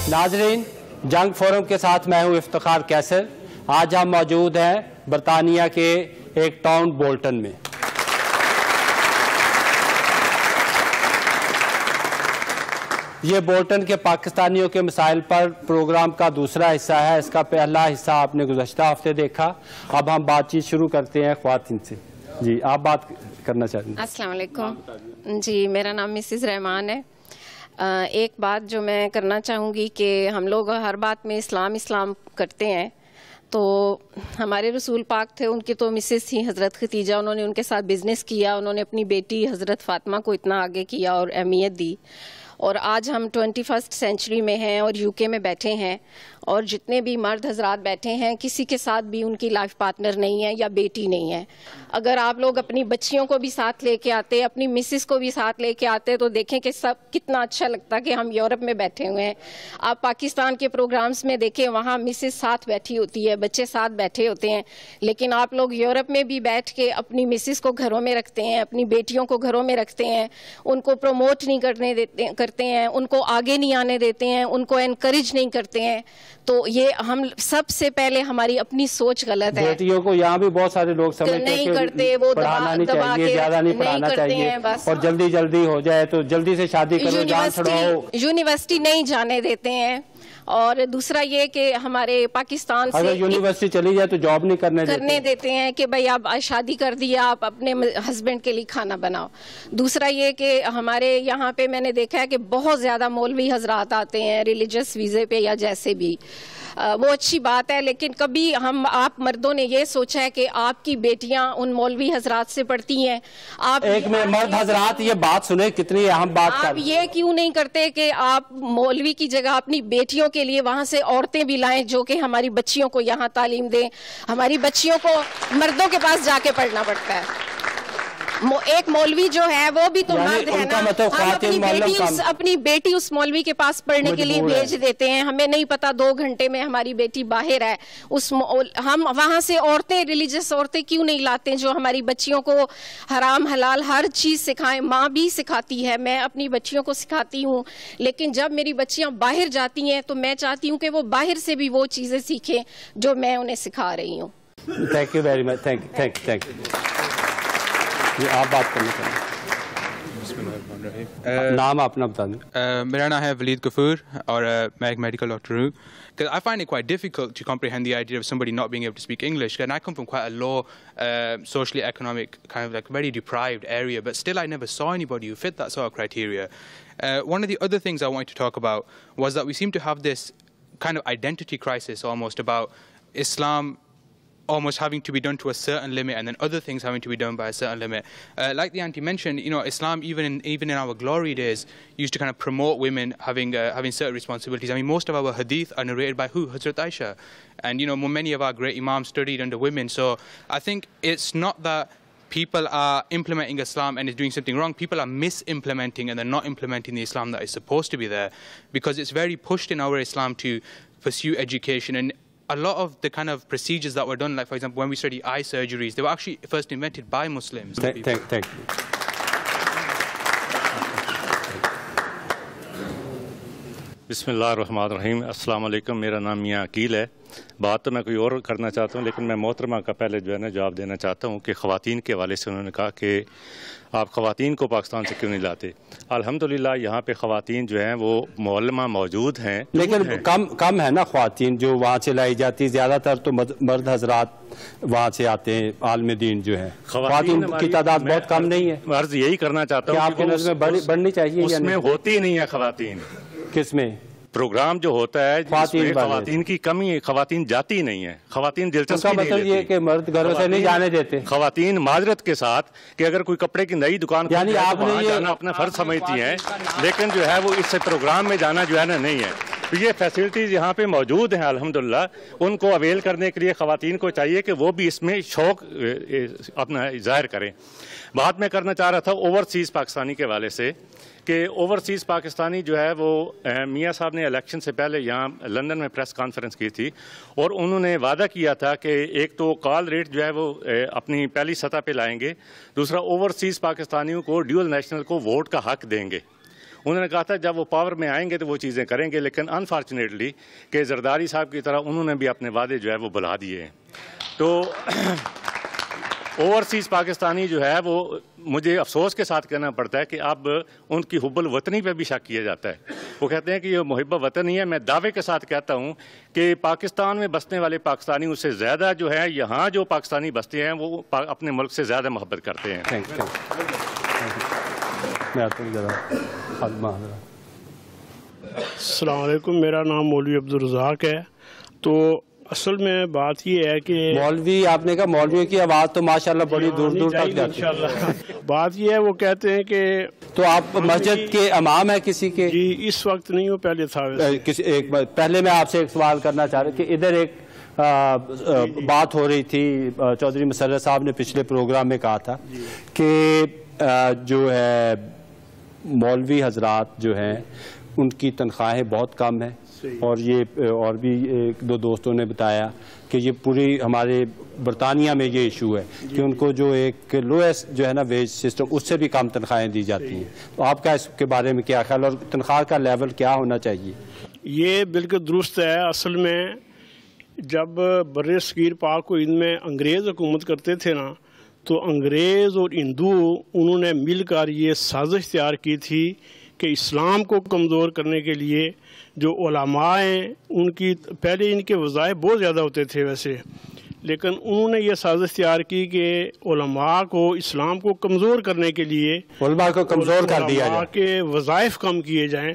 ناظرین، جنگ فورم کے ساتھ میں ہوں افتخار کیسر۔ آج ہم موجود ہیں برطانیہ کے ایک ٹاؤن بولٹن میں۔ یہ بولٹن کے پاکستانیوں کے مسائل پر پروگرام کا دوسرا حصہ ہے۔ اس کا پہلا حصہ آپ نے گزشتہ ہفتے دیکھا۔ اب ہم بات چیت شروع کرتے ہیں خواتین سے۔ جی، آپ بات کرنا چاہتے ہیں؟ السلام علیکم جی، میرا نام مسز رحمان ہے۔ ایک بات جو میں کرنا چاہوں گی کہ ہم لوگ ہر بات میں اسلام کرتے ہیں، تو ہمارے رسول پاک تھے، ان کی تو مسز تھی حضرت ختیجہ، انہوں نے ان کے ساتھ بزنس کیا، انہوں نے اپنی بیٹی حضرت فاطمہ کو اتنا آگے کیا اور اہمیت دی۔ اور آج ہم 21 سینچری میں ہیں اور یو کے میں بیٹھے ہیں، اور جتنے بھی مرد حضرات بیٹھے ہیں کسی کے ساتھ بھی ان کی لائف پارٹنر نہیں ہے یا بیٹی نہیں ہے۔ اگر آپ لوگ اپنی بچیوں کو بھی ساتھ لے کے آتے، اپنی مسز کو بھی ساتھ لے کے آتے، تو دیکھیں کہ سب کتنا اچھا لگتا کہ ہم یورپ میں بیٹھے ہوئے ہیں۔ آپ پاکستان کے پروگرامز میں دیکھیں، وہاں مسز ساتھ بیٹھی ہوتی ہے، بچے ساتھ بیٹھے ہوتے ہیں، لیکن آپ لوگ یورپ میں بھی بیٹھ کے اپنی مسز کو گھروں میں رکھتے ہیں، اپنی بیٹیوں کو گھروں میں رکھتے ہیں، ان کو پروموٹ نہیں کرتے ہیں، ان کو آگے نہیں آنے دیتے ہیں، ان کو انکریج نہیں کرتے ہیں۔ تو یہ ہم سب سے پہلے ہماری اپنی سوچ غلط ہے۔ بیٹیوں کو یہاں بھی بہت سارے لوگ سمجھتے ہیں کہ پڑھانا نہیں چاہیے، زیادہ نہیں پڑھانا چاہیے، اور جلدی ہو جائے تو جلدی سے شادی کرو، جان چھڑاؤ، یونیورسٹی نہیں جانے دیتے ہیں۔ اور دوسرا یہ کہ ہمارے پاکستان سے اگر یونیورسٹی چلی جائے تو جاب نہیں کرنے دیتے ہیں کہ بھائی آپ شادی کر دیا، آپ اپنے ہسبینڈ کے لیے کھانا بناؤ۔ دوسرا یہ کہ ہمارے یہاں پہ میں نے دیکھا ہے کہ بہت زیادہ مولوی حضرات آتے ہیں ریلیجس ویزے پہ یا جیسے بھی، وہ اچھی بات ہے، لیکن کبھی آپ مردوں نے یہ سوچا ہے کہ آپ کی بیٹیاں ان مولوی حضرات سے پڑھتی ہیں؟ آپ ایک میں مرد حضرات یہ بات سنیں، کتنی اہم بات آپ یہ کیوں نہیں کرتے کہ آپ مولوی کی جگہ اپنی بیٹیوں کے لیے وہاں سے عورتیں بھی لائیں جو کہ ہماری بچیوں کو یہاں تعلیم دیں؟ ہماری بچیوں کو مردوں کے پاس جا کے پڑھنا پڑتا ہے۔ ایک مولوی جو ہے وہ بھی تو مرد ہے نا، ہم اپنی بیٹی اس مولوی کے پاس پڑھنے کے لیے بھیج دیتے ہیں، ہمیں نہیں پتا 2 گھنٹے میں ہماری بیٹی باہر ہے، ہم وہاں سے عورتیں، ریلیجس عورتیں کیوں نہیں لاتے جو ہماری بچیوں کو حرام حلال ہر چیز سکھائیں؟ ماں بھی سکھاتی ہے، میں اپنی بچیوں کو سکھاتی ہوں، لیکن جب میری بچیاں باہر جاتی ہیں تو میں چاہتی ہوں کہ وہ باہر سے بھی وہ چیزیں سیکھیں جو میں انہیں سکھا رہی ہوں۔ Thank you very much, thank you. آپ بات کرنا چاہیں؟ نام اپنا بتا دیں۔ میرا نام ہے ولید غفور اور میں ایک میڈیکل ڈاکٹر ہوں۔ Because I find it quite difficult to comprehend the idea of somebody not being able to speak English. And I come from quite a low, socially economic, kind of like very deprived area, but still I never saw anybody who fit that sort of criteria. One of the other things I wanted to talk about was that we seem to have this kind of identity crisis almost about Islam almost having to be done to a certain limit, and then other things having to be done by a certain limit. Like the auntie mentioned, you know, Islam even in our glory days used to kind of promote women having certain responsibilities. I mean, most of our hadith are narrated by who? Hazrat Aisha. And you know, many of our great imams studied under women. So I think it's not that people are implementing Islam and is doing something wrong. People are misimplementing and they're not implementing the Islam that is supposed to be there, because it's very pushed in our Islam to pursue education. And a lot of the kind of procedures that were done, like for example when we study eye surgeries, they were actually first invented by Muslims. Thank you. بسم اللہ الرحمن الرحیم۔ السلام علیکم، میرا نام میاں عقیل ہے۔ بات تو میں کوئی اور کرنا چاہتا ہوں، لیکن میں محترمہ کا پہلے جو ہے نا جواب دینا چاہتا ہوں کہ خواتین کے حوالے سے انہوں نے کہا کہ آپ خواتین کو پاکستان سے کیوں نہیں لاتے۔ الحمدللہ یہاں پہ خواتین جو ہیں وہ معلمہ موجود ہیں، لیکن کم ہے نا خواتین جو وہاں سے لائی جاتی، زیادہ تر تو مرد حضرات وہاں سے آتے ہیں، عالم دین جو ہے، خواتین کی تعداد بہت کم نہیں ہے۔ عرض یہی کرنا چاہتا ہوں کہ آپ کی نظر میں بڑھنی چاہیے، اس میں ہوتی نہیں ہے خواتین۔ کس میں؟ پروگرام جو ہوتا ہے خواتین کی کمی ہے، خواتین جاتی نہیں ہے، خواتین دلچسپی نہیں لیتی۔ یہ کہ مرد گھروں سے نہیں جانے دیتے، خواتین معذرت کے ساتھ کہ اگر کوئی کپڑے کی نئی دکان یعنی آپ نے جانا اپنا فرض سمجھتی ہیں، لیکن جو ہے وہ اس سے پروگرام میں جانا جو ہے نا نہیں ہے۔ تو یہ فیسلٹیز یہاں پہ موجود ہیں الحمدللہ، ان کو اویل کرنے کے لیے خواتین کو چاہیے کہ وہ بھی اس میں شوق اپنا ظاہر کریں۔ بات میں کرنا چاہ رہا تھا اوورسیز پاکستانی کے حوالے سے کہ اوورسیز پاکستانی جو ہے وہ میاں صاحب نے الیکشن سے پہلے یہاں لندن میں پریس کانفرنس کی تھی، اور انہوں نے وعدہ کیا تھا کہ ایک تو کال ریٹ جو ہے وہ اپنی پہلی سطح پہ لائیں گے، دوسرا اوورسیز پاکستانیوں کو ڈیول نیشنل کو ووٹ کا حق دیں گے، انہوں نے کہا تھا جب وہ پاور میں آئیں گے تو وہ چیزیں کریں گے، لیکن انفارچونیٹلی کہ زرداری صاحب کی طرح انہوں نے بھی اپنے وعدے جو ہے وہ بھلا دیے ہیں. تو اوورسیز پاکستانی جو ہے وہ مجھے افسوس کے ساتھ کہنا پڑتا ہے کہ اب ان کی حب الوطنی پہ بھی شک کیا جاتا ہے. وہ کہتے ہیں کہ یہ محب وطن ہی ہے. میں دعوے کے ساتھ کہتا ہوں کہ پاکستان میں بسنے والے پاکستانی اس سے زیادہ جو ہے یہاں جو پاکستانی بستے ہیں وہ اپنے ملک سے زیادہ محبت کرتے ہیں. السلام علیکم، میرا نام مولوی عبدالرزاق ہے. تو اصل میں بات یہ ہے کہ مولوی، آپ نے کہا مولویوں کی آواز تو ماشاءاللہ بڑی دور دور تک جاتی ہے. بات یہ ہے، وہ کہتے ہیں کہ تو آپ مسجد کے امام ہیں کسی کے؟ جی اس وقت نہیں، وہ پہلے تھا. پہلے میں آپ سے ایک سوال کرنا چاہ رہا کہ ادھر ایک بات ہو رہی تھی، چودھری مسرت صاحب نے پچھلے پروگرام میں کہا تھا کہ جو ہے مولوی حضرات جو ہیں ان کی تنخواہیں بہت کم ہیں، اور یہ اور بھی ایک دو دوستوں نے بتایا کہ یہ پوری ہمارے برطانیہ میں یہ ایشو ہے کہ ان کو جو ایک لویسٹ جو ہے نا ویج سسٹم اس سے بھی کم تنخواہیں دی جاتی ہیں. تو آپ کا اس کے بارے میں کیا خیال، اور تنخواہ کا لیول کیا ہونا چاہیے؟ یہ بالکل درست ہے. اصل میں جب بر صغیر پاک و ہند میں انگریز حکومت کرتے تھے نا، تو انگریز اور ہندو انہوں نے مل کر یہ سازش تیار کی تھی کہ اسلام کو کمزور کرنے کے لیے جو علماء ہیں ان کی پہلے ان کے وظائف بہت زیادہ ہوتے تھے ویسے، لیکن انہوں نے یہ سازش تیار کی کہ علماء کو اسلام کو کمزور کرنے کے لیے علماء کو کمزور کر دیا علماء کے وظائف کم کیے جائیں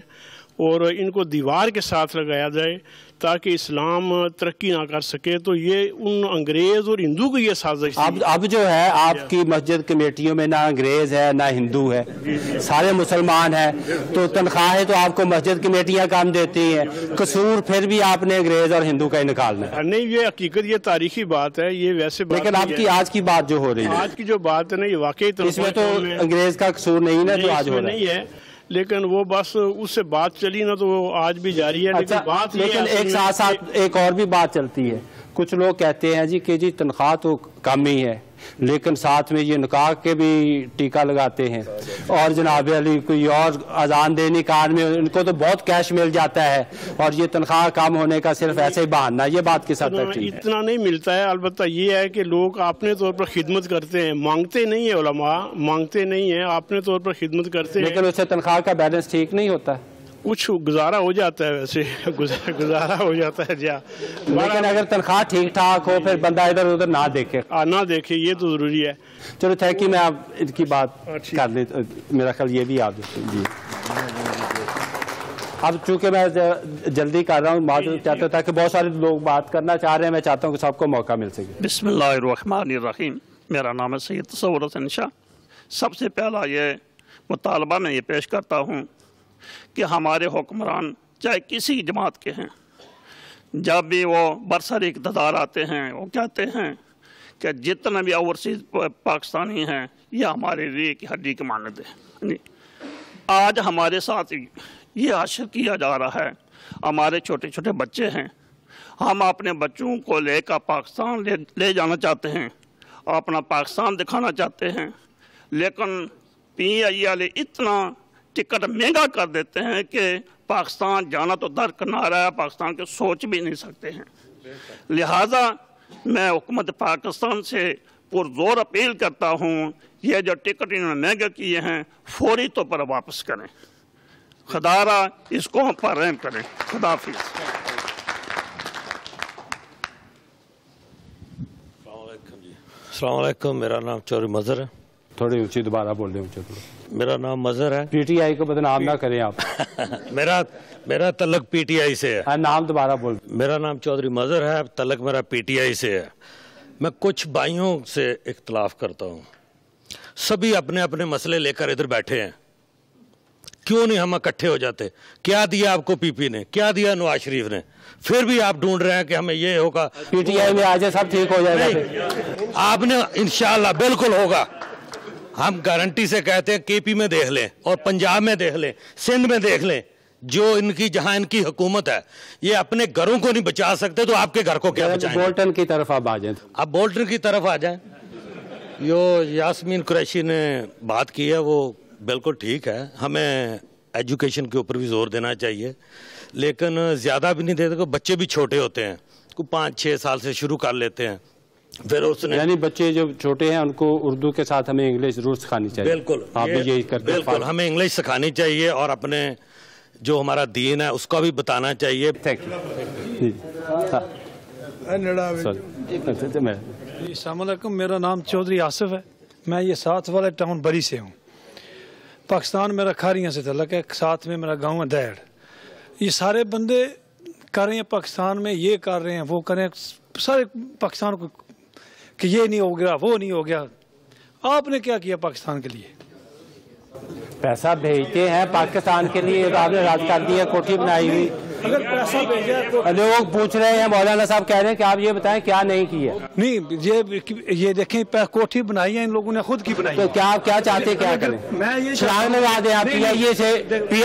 اور ان کو دیوار کے ساتھ لگایا جائے تاکہ اسلام ترقی نہ کر سکے. تو یہ ان انگریز اور ہندو کی یہ سازش تھی. اب جو ہے آپ کی مسجد کمیٹیوں میں نہ انگریز ہے نہ ہندو ہے، سارے مسلمان ہیں، تو تنخواہیں تو آپ کو مسجد کمیٹیاں کام دیتی ہیں، قصور پھر بھی آپ نے انگریز اور ہندو کا ہی نکالنا ہے. نہیں، یہ حقیقت، یہ تاریخی بات ہے، یہ ویسے بات لیکن آپ کی آج کی بات جو ہو رہی ہے، آج کی جو بات ہے نا، یہ واقعی اس میں تو انگریز کا قصور نہیں نا جو آج ہو رہا ہے، لیکن وہ بس اس سے بات چلی نا تو وہ آج بھی جاری ہے. لیکن ایک ساتھ ساتھ ایک اور بھی بات چلتی ہے. کچھ لوگ کہتے ہیں جی کہ جی تنخواہ تو کم ہی ہے، لیکن ساتھ میں یہ نکاح کے بھی ٹیکہ لگاتے ہیں، اور جناب علی کوئی اور اذان دینی کار میں ان کو تو بہت کیش مل جاتا ہے، اور یہ تنخواہ کم ہونے کا صرف ایسے ہی بہانہ. یہ بات کس حد تک ٹھیک ہے؟ اتنا نہیں ملتا ہے. البتہ یہ ہے کہ لوگ اپنے طور پر خدمت کرتے ہیں، مانگتے نہیں ہیں. علماء مانگتے نہیں ہیں، اپنے طور پر خدمت کرتے ہیں، لیکن اس سے تنخواہ کا بیلنس ٹھیک نہیں ہوتا. کچھ گزارا ہو جاتا ہے، ویسے گزارا ہو جاتا ہے. لیکن اگر تنخواہ ٹھیک ٹھاک ہو پھر بندہ ادھر ادھر نہ دیکھے، یہ تو ضروری ہے. چلو تھینک یو. میں آپ ان کی بات کر لیں، میرا خیال یہ بھی آپ جی. اب چونکہ میں جلدی کر رہا ہوں، معذرت چاہتا تھا کہ بہت سارے لوگ بات کرنا چاہ رہے ہیں، میں چاہتا ہوں کہ سب کو موقع مل سکے. بسم اللہ الرحمن الرحیم. میرا نام ہے سید تصور حسین شاہ. سب سے پہلا یہ مطالبہ میں یہ پیش کرتا ہوں کہ ہمارے حکمران چاہے کسی جماعت کے ہیں، جب بھی وہ برسر اقتدار آتے ہیں وہ کہتے ہیں کہ جتنے بھی اوورسیز پاکستانی ہیں یہ ہمارے ریڑھ کی ہڈی کے مانند ہیں. آج ہمارے ساتھ یہ حشر کیا جا رہا ہے. ہمارے چھوٹے چھوٹے بچے ہیں، ہم اپنے بچوں کو لے کر پاکستان لے جانا چاہتے ہیں، اپنا پاکستان دکھانا چاہتے ہیں، لیکن PI والے اتنا ٹکٹ مہنگا کر دیتے ہیں کہ پاکستان جانا تو درکنار ہے، پاکستان کے سوچ بھی نہیں سکتے ہیں. لہذا میں حکومت پاکستان سے پرزور اپیل کرتا ہوں، یہ جو ٹکٹ انہوں نے مہنگے کیے ہیں فوری طور پر واپس کریں. خدا را اس قوم پر رحم کریں. خدا حافظ. السلام علیکم. میرا نام چودھری مظہر ہے. تھوڑی اونچی دوبارہ بول رہے ہیں. میرا نام مظہر ہے. PTI کو بدنام نہ کریں آپ. میرا تعلق PTI سے ہے. نام دوبارہ بول. میرا نام چودھری مظہر ہے، تعلق میرا PTI سے ہے. میں کچھ بھائیوں سے اختلاف کرتا ہوں. سبھی اپنے اپنے مسئلے لے کر ادھر بیٹھے ہیں، کیوں نہیں ہم اکٹھے ہو جاتے؟ کیا دیا آپ کو PP نے، کیا دیا نواز شریف نے؟ پھر بھی آپ ڈھونڈ رہے ہیں کہ ہمیں یہ ہوگا. PTI میں آج سب ٹھیک ہو جائے گا. آپ نے انشاءاللہ بالکل ہوگا. ہم گارنٹی سے کہتے ہیں KP میں دیکھ لیں اور پنجاب میں دیکھ لیں، سندھ میں دیکھ لیں، جو جہاں ان کی حکومت ہے یہ اپنے گھروں کو نہیں بچا سکتے تو آپ کے گھر کو کیا بچائیں؟ بولٹن کی طرف آپ آ جائیں. اب بولٹن کی طرف آ جائیں. جو یاسمین قریشی نے بات کی ہے وہ بالکل ٹھیک ہے. ہمیں ایجوکیشن کے اوپر بھی زور دینا چاہیے، لیکن زیادہ بھی نہیں دیتے. بچے بھی چھوٹے ہوتے ہیں، 5-6 سال سے شروع کر لیتے ہیں. پھر اس نے یعنی بچے جو چھوٹے ہیں ان کو اردو کے ساتھ ہمیں انگلش ضرور سکھانی چاہیے. بالکل آپ بھی یہی کرتے ہیں. بالکل ہمیں انگلش سکھانی چاہیے اور اپنے جو ہمارا دین ہے اس کا بھی بتانا چاہیے. السلام علیکم، میرا نام چودھری آصف ہے. میں یہ ساتھ والے ٹاؤن بری سے ہوں. پاکستان میرا کھاریاں سے تعلق ہے، ساتھ میں میرا گاؤں ہے دیڑ. یہ سارے بندے کر رہے ہیں پاکستان میں، یہ کر رہے ہیں وہ کر رہے ہیں، سارے پاکستان کو کہ یہ نہیں ہو گیا وہ نہیں ہو گیا. آپ نے کیا کیا پاکستان کے لیے؟ پیسہ بھیجتے ہیں پاکستان کے لیے. آپ نے راج کر دی ہے، کوٹھی بنائی ہوئی. اگر پیسہ بھیجا لوگ پوچھ رہے ہیں، مولانا صاحب کہہ رہے ہیں کہ آپ یہ بتائیں کیا نہیں کیا. نہیں، یہ دیکھیں کوٹھی بنائی ہے ان لوگوں نے خود کی بنائی. تو کیا چاہتے کیا کریں؟ چھلانگ لگا دیں آپ پی آئی اے سے،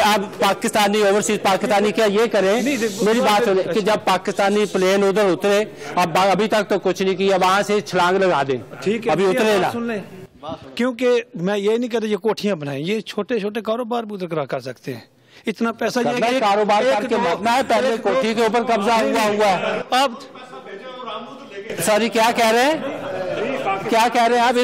آپ پاکستانی اوورسیز پاکستانی کیا یہ کریں؟ میری بات سنیں کہ جب پاکستانی پلین ادھر اترے، اب ابھی تک تو کچھ نہیں کیا، وہاں سے چھلانگ لگا دیں. ٹھیک ہے، ابھی اترے نا. کیونکہ میں یہ نہیں کہتا یہ کوٹھیاں بنائیں، یہ چھوٹے چھوٹے کاروبار بھی ادھر کر سکتے ہیں. اتنا پیسہ یہ کاروبار کر کے مرنا ہے، پہلے کوٹھی کے اوپر قبضہ ہوا ہے. اب سوری کیا کہہ رہے ہیں؟ کیا کہہ رہے ہیں آپ؟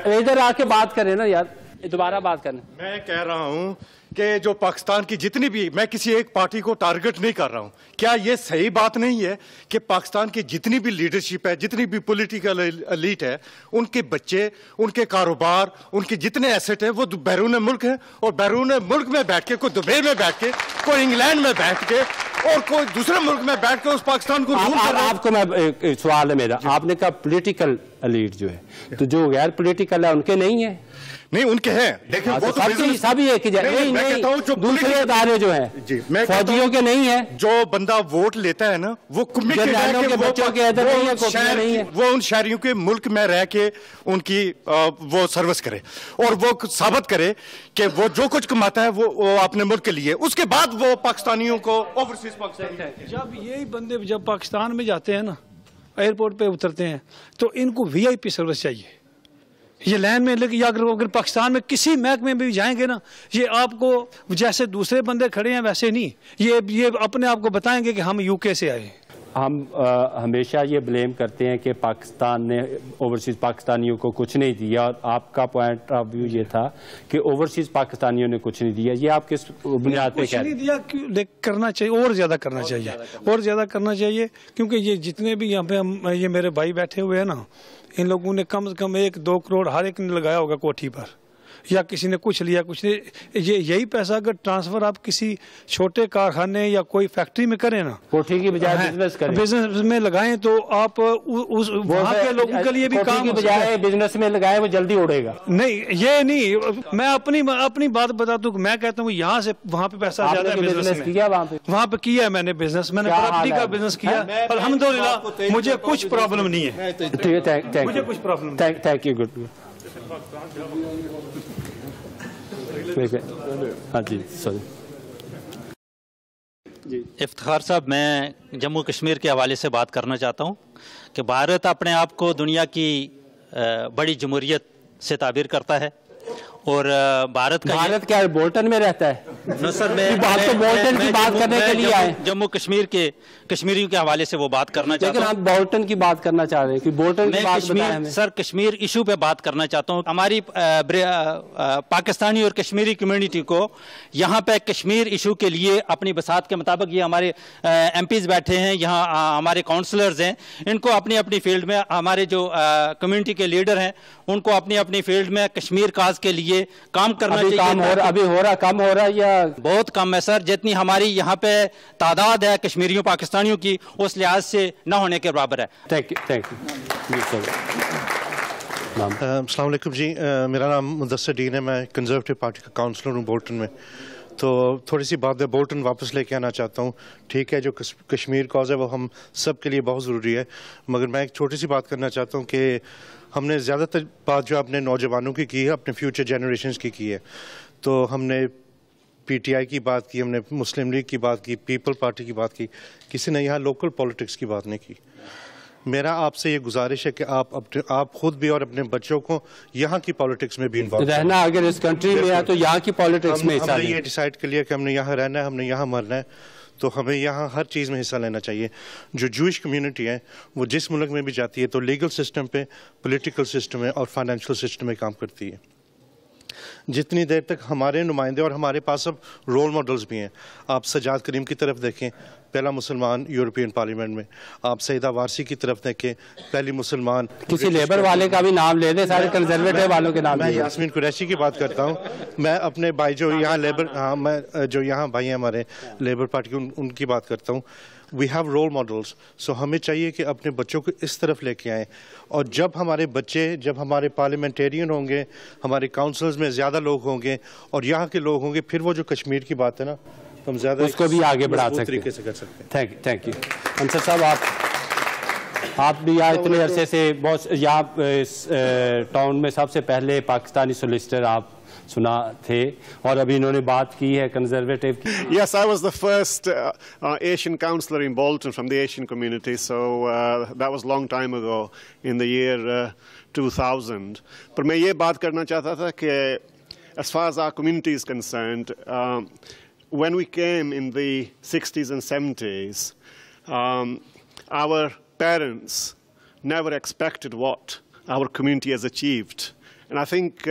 ادھر آ کے بات کریں نا یار، دوبارہ بات کریں. میں کہہ رہا ہوں کہ جو پاکستان کی جتنی بھی، میں کسی ایک پارٹی کو ٹارگٹ نہیں کر رہا ہوں. کیا یہ صحیح بات نہیں ہے کہ پاکستان کی جتنی بھی لیڈرشپ ہے، جتنی بھی پولیٹیکل ایلیٹ ہے، ان کے بچے، ان کے کاروبار، ان کے جتنے ایسٹ ہیں وہ بیرون ملک ہیں، اور بیرون ملک میں بیٹھ کے، کوئی دبئی میں بیٹھ کے، کوئی انگلینڈ میں بیٹھ کے، اور کوئی دوسرے ملک میں بیٹھ کے اس پاکستان کو رول کر رہے ہیں. آپ کو میں سوال ہے میرا، آپ نے کہا پولیٹیکل ایلیٹ جو ہے، تو جو غیر پولیٹیکل ہے ان کے نہیں ہیں؟ نہیں، ان کے ہیں. دیکھیں وہ تو سبھی ایک دوسرے ادارے جو ہیں فوجیوں کے نہیں ہیں. جو بندہ ووٹ لیتا ہے نا، وہ وہ ان شہریوں کے ملک میں رہ کے ان کی وہ سروس کرے، اور وہ ثابت کرے کہ وہ جو کچھ کماتا ہے وہ اپنے ملک کے لیے، اس کے بعد وہ پاکستانیوں کو اوورسیز پاکستان. جب یہی بندے جب پاکستان میں جاتے ہیں نا، ایئرپورٹ پہ اترتے ہیں، تو ان کو وی آئی پی سروس چاہیے. یہ لین میں یا اگر پاکستان میں کسی محکمے میں بھی جائیں گے نا، یہ آپ کو جیسے دوسرے بندے کھڑے ہیں ویسے نہیں، یہ اپنے آپ کو بتائیں گے کہ ہم یو کے سے آئے. ہم ہمیشہ یہ بلیم کرتے ہیں کہ پاکستان نے اوورسیز پاکستانیوں کو کچھ نہیں دیا، اور آپ کا پوائنٹ آف ویو یہ تھا کہ اوورسیز پاکستانیوں نے کچھ نہیں دیا. یہ آپ کس بنیاد پہ کہہ رہے ہیں؟ کچھ نہیں دیا، کرنا چاہیے، اور زیادہ کرنا چاہیے، اور زیادہ کرنا چاہیے. کیونکہ یہ جتنے بھی یہاں پہ یہ میرے بھائی بیٹھے ہوئے ہیں نا، ان لوگوں نے کم سے کم 1-2 کروڑ ہر ایک نے لگایا ہوگا کوٹھی پر، یا کسی نے کچھ لیا کچھ نہیں. یہی پیسہ اگر ٹرانسفر آپ کسی چھوٹے کارخانے یا کوئی فیکٹری میں کریں نا، کوٹھی کی بجائے بزنس میں لگائیں، تو آپ وہاں کے لوگوں کے لیے بھی کام، بجائے بزنس میں لگائیں وہ جلدی اڑے گا. نہیں، یہ نہیں، میں اپنی بات بتاتا ہوں. میں کہتا ہوں یہاں سے وہاں پہ پیسہ زیادہ ہے. بزنس کیا وہاں پہ کیا ہے میں نے بزنس، میں نے پراپرٹی کا بزنس کیا. الحمدللہ مجھے کچھ پرابلم نہیں ہے. مجھے کچھ پرابلم. Thank you. گڈ. ہاں جی سوری. افتخار صاحب، میں جموں کشمیر کے حوالے سے بات کرنا چاہتا ہوں کہ بھارت اپنے آپ کو دنیا کی بڑی جمہوریت سے تعبیر کرتا ہے، اور بھارت کیا بولٹن میں رہتا ہے؟ نو سر، بولٹن کی بات کرنے کے لیے آئے. جموں کشمیر کے کشمیریوں کے حوالے سے وہ بات کرنا چاہتا ہوں. لیکن ہم بولٹن کی بات کرنا چاہ رہے ہیں کہ بولٹن کی بات بتائیں ہمیں. سر، کشمیر ایشو پہ بات کرنا چاہتا ہوں. ہماری پاکستانی اور کشمیری کمیونٹی کو یہاں پہ کشمیر ایشو کے لیے اپنی بساط کے مطابق، یہ ہمارے ایم پیز بیٹھے ہیں یہاں، ہمارے کاؤنسلرز ہیں، ان کو اپنی اپنی فیلڈ میں، ہمارے جو کمیونٹی کے لیڈر ہیں ان کو اپنی اپنی فیلڈ میں کشمیر کاز کے لیے کام کرنا چاہیے. ابھی کم ہو رہا ہے یا بہت کم ہے سر؟ جتنی ہماری یہاں پہ تعداد ہے کشمیریوں پاکستانیوں کی، اس لحاظ سے نہ ہونے کے برابر ہے. السلام علیکم جی، میرا نام مدثر الدین ہے، میں کنزرویٹو پارٹی کا کاؤنسلر ہوں بولٹن میں. تو تھوڑی سی بات ہے، بولٹن واپس لے کے آنا چاہتا ہوں. ٹھیک ہے، جو کشمیر کاز ہے وہ ہم سب کے لیے بہت ضروری ہے، مگر میں ایک چھوٹی سی بات کرنا چاہتا ہوں کہ ہم نے زیادہ تر بات جو اپنے نوجوانوں کی کی ہے، اپنے فیوچر جنریشنز کی ہے. تو ہم نے پی ٹی آئی کی بات کی، ہم نے مسلم لیگ کی بات کی، پیپل پارٹی کی بات کی، کسی نے یہاں لوکل پالیٹکس کی بات نہیں کی. میرا آپ سے یہ گزارش ہے کہ آپ خود بھی اور اپنے بچوں کو یہاں کی پالیٹکس میں بھی انوالو رہنا. اگر اس کنٹری میں ہے تو یہاں کی پالیٹکس میں حصہ ہم نے یہ ڈیسائیڈ کر لیا کہ ہم نے یہاں رہنا ہے, ہم نے یہاں مرنا ہے, تو ہمیں یہاں ہر چیز میں حصہ لینا چاہیے. جو جوئش کمیونٹی ہے وہ جس ملک میں بھی جاتی ہے تو لیگل سسٹم پہ, پولیٹیکل سسٹم میں اور فائنینشیل سسٹم میں کام کرتی ہے. جتنی دیر تک ہمارے نمائندے, اور ہمارے پاس اب رول ماڈلز بھی ہیں, آپ سجاد کریم کی طرف دیکھیں, پہلا مسلمان یورپین پارلیمنٹ میں, آپ سعیدہ وارثی کی طرف دیکھیں, پہلی مسلمان. کسی لیبر والے کا بھی نام لے دیں, سارے کنزرویٹو والوں کے نام. میں یاسمین قریشی کی بات کرتا ہوں. میں اپنے بھائی جو یہاں لیبر, میں جو یہاں بھائی ہیں ہمارے لیبر پارٹی کے, ان کی بات کرتا ہوں. We have role models. So ہمیں چاہیے کہ اپنے بچوں کو اس طرف لے کے آئیں, اور جب ہمارے بچے, جب ہمارے پارلیمنٹیرین ہوں گے, ہمارے کاؤنسلز میں زیادہ لوگ ہوں گے اور یہاں کے لوگ ہوں گے, پھر وہ جو کشمیر کی بات ہے نا, ہم زیادہ اس کو بھی آگے بڑھا سکتے طریقے سے کر سکتے ہیں. Thank you. انصر صاحب, آپ بھی یہاں اتنے عرصے سے بہت, یہاں ٹاؤن میں سب سے پہلے پاکستانی سولیسٹر آپ سنا تھے, اور ابھی انہوں نے بات کی ہے کنزرویٹو کی. Yes, I was the first Asian councillor in Bolton from the Asian community, so that was a long time ago in the year 2000. پر میں یہ بات کرنا چاہتا تھا کہ as far as our community is concerned, when we came in the 60s and 70s, our parents never expected what our community has achieved. And I think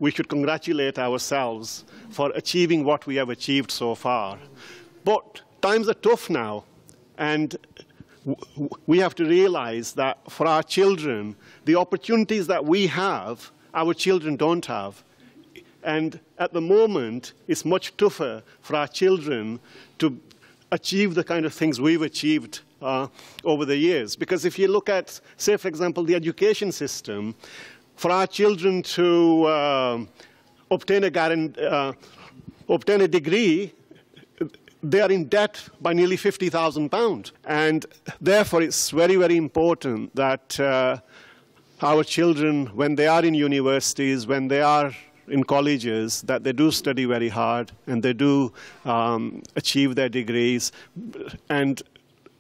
we should congratulate ourselves for achieving what we have achieved so far. But times are tough now, and we have to realize that for our children, the opportunities that we have, our children don't have. And at the moment, it's much tougher for our children to achieve the kind of things we've achieved over the years. Because if you look at, say, for example, the education system, for our children to obtain a degree, they are in debt by nearly £50,000. And therefore, it's very, very important that our children, when they are in universities, when they are in colleges, that they do study very hard and they do achieve their degrees. And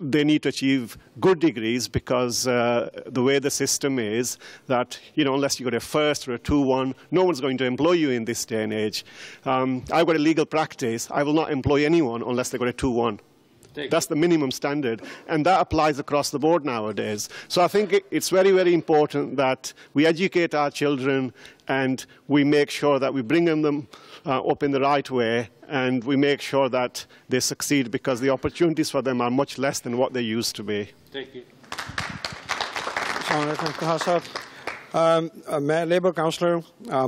they need to achieve good degrees, because the way the system is that, unless you got a first or a 2-1, no one's going to employ you in this day and age. I've got a legal practice. I will not employ anyone unless they got a 2-1. That's the minimum standard, and that applies across the board nowadays. So I think it's very, very important that we educate our children and we make sure that we bring them up in the right way, and we make sure that they succeed, because the opportunities for them are much less than what they used to be. Thank you. I'm Labour councillor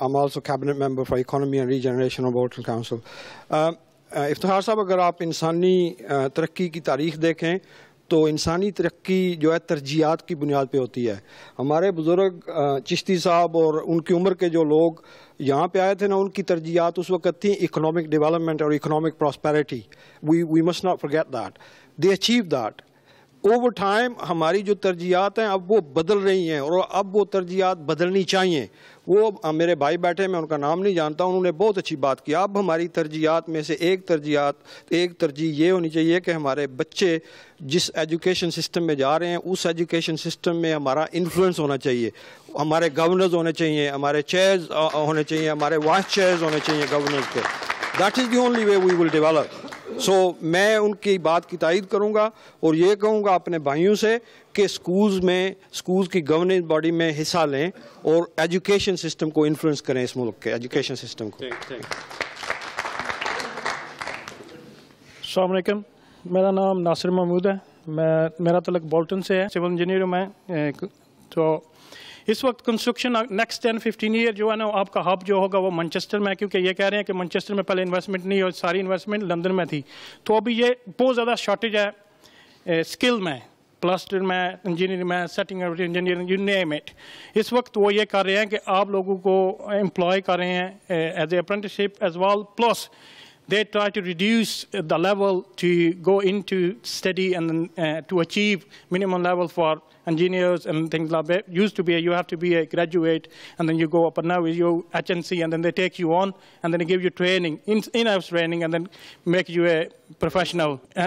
I'm also cabinet member for economy and regeneration of Bolton Council. Iftikhar صاحب, اگر آپ انسانی ترقی کی تاریخ دیکھیں تو انسانی ترقی جو ہے ترجیحات کی بنیاد پہ ہوتی ہے. ہمارے بزرگ چشتی صاحب اور ان کی عمر کے جو لوگ یہاں پہ آئے تھے نا, ان کی ترجیحات اس وقت تھیں اکنامک ڈیولپمنٹ اور economic prosperity. We must not forget that. They achieve that. Over time ہماری جو ترجیحات ہیں اب وہ بدل رہی ہیں, اور اب وہ ترجیحات بدلنی چاہیے. وہ میرے بھائی بیٹھے, میں ان کا نام نہیں جانتا, انہوں نے بہت اچھی بات کی. اب ہماری ترجیحات میں سے ایک ترجیح یہ ہونی چاہیے کہ ہمارے بچے جس ایجوکیشن سسٹم میں جا رہے ہیں, اس ایجوکیشن سسٹم میں ہمارا انفلوئنس ہونا چاہیے. ہمارے گورنرز ہونے چاہیے, ہمارے چیئرز ہونے چاہیے, ہمارے وائس چیئرز ہونے چاہیے گورنرز کے. That is the only way we will develop. So میں ان کی بات کی تائید کروں گا, اور یہ کہوں گا اپنے بھائیوں سے کہ اسکولز کی گورننگ باڈی میں حصہ لیں اور ایجوکیشن سسٹم کو انفلوئنس کریں, اس ملک کے ایجوکیشن سسٹم کو. السلام علیکم, میرا نام ناصر محمود ہے. میرا تعلق بولٹن سے ہے, سول انجینئر ہوں میں. تو اس وقت کنسٹرکشن نیکسٹ 10-15 ایئر جو ہے نا, آپ کا ہب جو ہوگا وہ منچسٹر میں ہے, کیونکہ یہ کہہ رہے ہیں کہ منچسٹر میں پہلے انویسٹمنٹ نہیں, اور ساری انویسٹمنٹ لندن میں تھی. تو ابھی یہ بہت زیادہ شارٹیج ہے اسکل میں, پلاسٹر میں, انجینئرنگ میں, setting engineering, you name it. اس وقت وہ یہ کر رہے ہیں کہ آپ لوگوں کو امپلائی کر رہے ہیں as a apprenticeship as well, plus they try to reduce the level to go into study and then, to achieve minimum level for engineers and things like that. Used to be you have to be a graduate and then you go up, but now you HNC and then they take you on and then they give you training, in-house training and then make you a professional.